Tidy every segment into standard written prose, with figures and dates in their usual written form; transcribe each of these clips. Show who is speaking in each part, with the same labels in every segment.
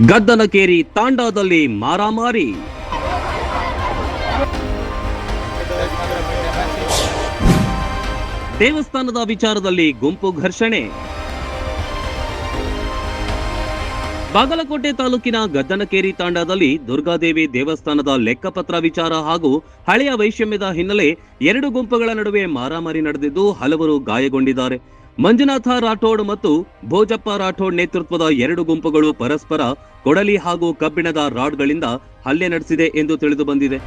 Speaker 1: ಗದ್ದನಕೇರಿ ತಾಂಡಾದಲ್ಲಿ ಮಾರಾಮಾರಿ. ದೇವಸ್ಥಾನದ ವಿಚಾರದಲ್ಲಿ ಗುಂಪು ಘರ್ಷಣೆ. ಬಾಗಲಕೋಟೆ ತಾಲೂಕಿನ ಗದ್ದನಕೇರಿ ತಾಂಡಾದಲ್ಲಿ ದುರ್ಗಾದೇವಿ ದೇವಸ್ಥಾನದ ಲೆಕ್ಕಪತ್ರ ವಿಚಾರ ಹಾಗೂ ಹಳೆಯ ವೈಷಮ್ಯದ ಹಿನ್ನೆಲೆ ಎರಡು ಗುಂಪುಗಳ ನಡುವೆ ಮಾರಾಮಾರಿ ನಡೆದಿದ್ದು ಹಲವರು ಗಾಯಗೊಂಡಿದ್ದಾರೆ. ಮಂಜುನಾಥ ರಾಠೋಡ್ ಮತ್ತು ಭೋಜಪ್ಪ ರಾಠೋಡ್ ನೇತೃತ್ವದ ಎರಡು ಗುಂಪುಗಳು ಪರಸ್ಪರ ಕೊಡಲಿ ಹಾಗೂ ಕಬ್ಬಿಣದ ರಾಡ್ಗಳಿಂದ ಹಲ್ಲೆ ನಡೆಸಿದೆ ಎಂದು ತಿಳಿದು ಬಂದಿದೆ.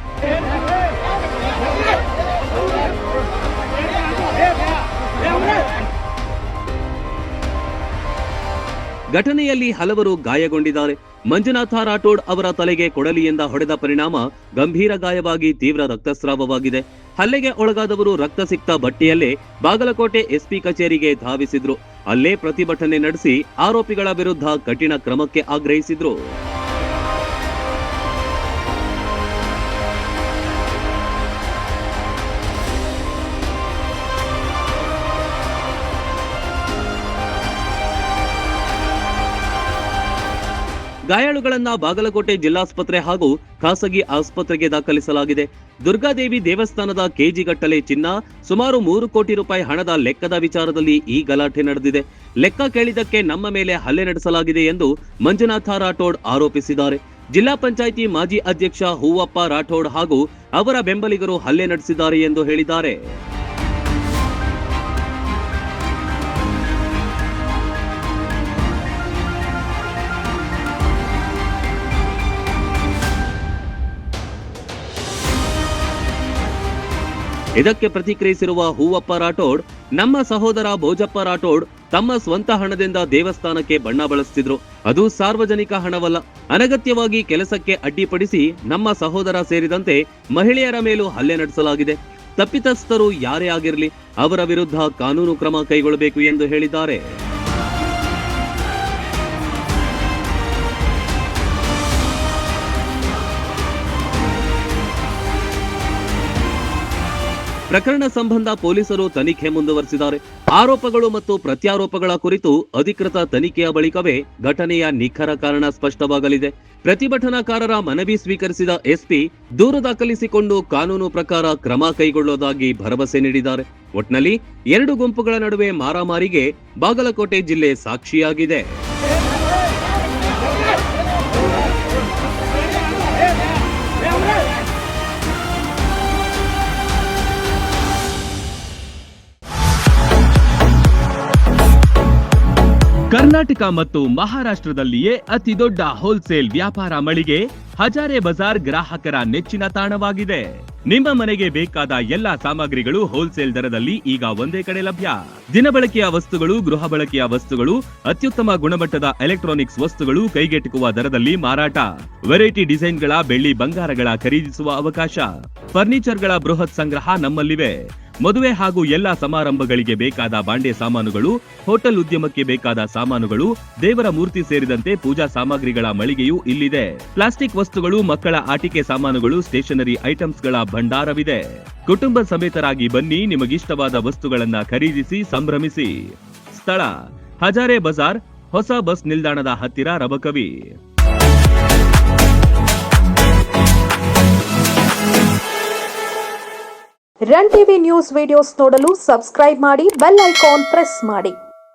Speaker 1: ಘಟನೆಯಲ್ಲಿ ಹಲವರು ಗಾಯಗೊಂಡಿದ್ದಾರೆ. ಮಂಜುನಾಥ ರಾಠೋಡ್ ಅವರ ತಲೆಗೆ ಕೊಡಲಿಯಿಂದ ಹೊಡೆದ ಪರಿಣಾಮ ಗಂಭೀರ ಗಾಯವಾಗಿ ತೀವ್ರ ರಕ್ತಸ್ರಾವವಾಗಿದೆ. ಹಲ್ಲೆಗೆ ಒಳಗಾದವರು ರಕ್ತ ಸಿಕ್ತ ಬಟ್ಟೆಯಲ್ಲೇ ಬಾಗಲಕೋಟೆ ಎಸ್ಪಿ ಕಚೇರಿಗೆ ಧಾವಿಸಿದ್ರು. ಅಲ್ಲೇ ಪ್ರತಿಭಟನೆ ನಡೆಸಿ ಆರೋಪಿಗಳ ವಿರುದ್ಧ ಕಠಿಣ ಕ್ರಮಕ್ಕೆ ಆಗ್ರಹಿಸಿದ್ರು. ಗಾಯಾಳುಗಳನ್ನ ಬಾಗಲಕೋಟೆ ಜಿಲ್ಲಾಸ್ಪತ್ರೆ ಹಾಗೂ ಖಾಸಗಿ ಆಸ್ಪತ್ರೆಗೆ ದಾಖಲಿಸಲಾಗಿದೆ. ದುರ್ಗಾದೇವಿ ದೇವಸ್ಥಾನದ ಕೆಜಿಗಟ್ಟಲೆ ಚಿನ್ನ, ಸುಮಾರು 3 ಕೋಟಿ ರೂಪಾಯಿ ಹಣದ ಲೆಕ್ಕದ ವಿಚಾರದಲ್ಲಿ ಈ ಗಲಾಟೆ ನಡೆದಿದೆ. ಲೆಕ್ಕ ಕೇಳಿದಕ್ಕೆ ನಮ್ಮ ಮೇಲೆ ಹಲ್ಲೆ ನಡೆಸಲಾಗಿದೆ ಎಂದು ಮಂಜುನಾಥ ರಾಠೋಡ್ ಆರೋಪಿಸಿದ್ದಾರೆ. ಜಿಲ್ಲಾ ಪಂಚಾಯಿತಿ ಮಾಜಿ ಅಧ್ಯಕ್ಷ ಹೂವಪ್ಪ ರಾಠೋಡ್ ಹಾಗೂ ಅವರ ಬೆಂಬಲಿಗರು ಹಲ್ಲೆ ನಡೆಸಿದ್ದಾರೆ ಎಂದು ಹೇಳಿದ್ದಾರೆ. ಇದಕ್ಕೆ ಪ್ರತಿಕ್ರಿಯಿಸಿರುವ ಹೂವಪ್ಪ ರಾಠೋಡ್, ನಮ್ಮ ಸಹೋದರ ಭೋಜಪ್ಪ ರಾಠೋಡ್ ತಮ್ಮ ಸ್ವಂತ ಹಣದಿಂದ ದೇವಸ್ಥಾನಕ್ಕೆ ಬಣ್ಣ ಬಳಸುತ್ತಿದ್ರು. ಅದು ಸಾರ್ವಜನಿಕ ಹಣವಲ್ಲ. ಅನಗತ್ಯವಾಗಿ ಕೆಲಸಕ್ಕೆ ಅಡ್ಡಿಪಡಿಸಿ ನಮ್ಮ ಸಹೋದರ ಸೇರಿದಂತೆ ಮಹಿಳೆಯರ ಮೇಲೂ ಹಲ್ಲೆ ನಡೆಸಲಾಗಿದೆ. ತಪ್ಪಿತಸ್ಥರು ಯಾರೇ ಆಗಿರಲಿ ಅವರ ವಿರುದ್ಧ ಕಾನೂನು ಕ್ರಮ ಕೈಗೊಳ್ಳಬೇಕು ಎಂದು ಹೇಳಿದ್ದಾರೆ. ಪ್ರಕರಣ ಸಂಬಂಧ ಪೊಲೀಸರು ತನಿಖೆ ಮುಂದುವರೆಸಿದ್ದಾರೆ. ಆರೋಪಗಳು ಮತ್ತು ಪ್ರತ್ಯಾರೋಪಗಳ ಕುರಿತು ಅಧಿಕೃತ ತನಿಖೆಯ ಬಳಿಕವೇ ಘಟನೆಯ ನಿಖರ ಕಾರಣ ಸ್ಪಷ್ಟವಾಗಲಿದೆ. ಪ್ರತಿಭಟನಾಕಾರರ ಮನವಿ ಸ್ವೀಕರಿಸಿದ ಎಸ್ಪಿ ದೂರು ದಾಖಲಿಸಿಕೊಂಡು ಕಾನೂನು ಪ್ರಕಾರ ಕ್ರಮ ಕೈಗೊಳ್ಳುವುದಾಗಿ ಭರವಸೆ ನೀಡಿದ್ದಾರೆ. ಒಟ್ನಲ್ಲಿ ಎರಡು ಗುಂಪುಗಳ ನಡುವೆ ಮಾರಾಮಾರಿಗೆ ಬಾಗಲಕೋಟೆ ಜಿಲ್ಲೆ ಸಾಕ್ಷಿಯಾಗಿದೆ. ಕರ್ನಾಟಕ ಮತ್ತು ಮಹಾರಾಷ್ಟ್ರದಲ್ಲಿಯೇ ಅತಿ ದೊಡ್ಡ ಹೋಲ್ಸೇಲ್ ವ್ಯಾಪಾರ ಮಳಿಗೆ ಹಜಾರೆ ಬಜಾರ್ ಗ್ರಾಹಕರ ನೆಚ್ಚಿನ ತಾಣವಾಗಿದೆ. ನಿಮ್ಮ ಮನೆಗೆ ಬೇಕಾದ ಎಲ್ಲಾ ಸಾಮಗ್ರಿಗಳು ಹೋಲ್ಸೇಲ್ ದರದಲ್ಲಿ ಈಗ ಒಂದೇ ಕಡೆ ಲಭ್ಯ. ದಿನಬಳಕೆಯ ವಸ್ತುಗಳು, ಗೃಹ ಬಳಕೆಯ ವಸ್ತುಗಳು, ಅತ್ಯುತ್ತಮ ಗುಣಮಟ್ಟದ ಎಲೆಕ್ಟ್ರಾನಿಕ್ಸ್ ವಸ್ತುಗಳು ಕೈಗೆಟುಕುವ ದರದಲ್ಲಿ ಮಾರಾಟ. ವೆರೈಟಿ ಡಿಸೈನ್ಗಳ ಬೆಳ್ಳಿ ಬಂಗಾರಗಳ ಖರೀದಿಸುವ ಅವಕಾಶ. ಫರ್ನಿಚರ್ಗಳ ಬೃಹತ್ ಸಂಗ್ರಹ ನಮ್ಮಲ್ಲಿವೆ. ಮದುವೆ ಹಾಗೂ ಎಲ್ಲಾ ಸಮಾರಂಭಗಳಿಗೆ ಬೇಕಾದ ಬಾಂಡೆ ಸಾಮಾನುಗಳು, ಹೋಟೆಲ್ ಉದ್ಯಮಕ್ಕೆ ಬೇಕಾದ ಸಾಮಾನುಗಳು, ದೇವರ ಮೂರ್ತಿ ಸೇರಿದಂತೆ ಪೂಜಾ ಸಾಮಗ್ರಿಗಳ ಮಳಿಗೆಯೂ ಇಲ್ಲಿದೆ. ಪ್ಲಾಸ್ಟಿಕ್ ವಸ್ತುಗಳು, ಮಕ್ಕಳ ಆಟಿಕೆ ಸಾಮಾನುಗಳು, ಸ್ಟೇಷನರಿ ಐಟಮ್ಸ್ಗಳ ಭಂಡಾರವಿದೆ. ಕುಟುಂಬ ಸಮೇತರಾಗಿ ಬನ್ನಿ, ನಿಮಗಿಷ್ಟವಾದ ವಸ್ತುಗಳನ್ನ ಖರೀದಿಸಿ ಸಂಭ್ರಮಿಸಿ. ಸ್ಥಳ ಹಜಾರೆ ಬಜಾರ್, ಹೊಸ ಬಸ್ ನಿಲ್ದಾಣದ ಹತ್ತಿರ, Rabakavi.
Speaker 2: Run TV news videos ನೋಡಲು ಸಬ್ಸ್ಕ್ರೈಬ್ ಮಾಡಿ, ಬೆಲ್ ಐಕಾನ್ ಪ್ರೆಸ್ ಮಾಡಿ.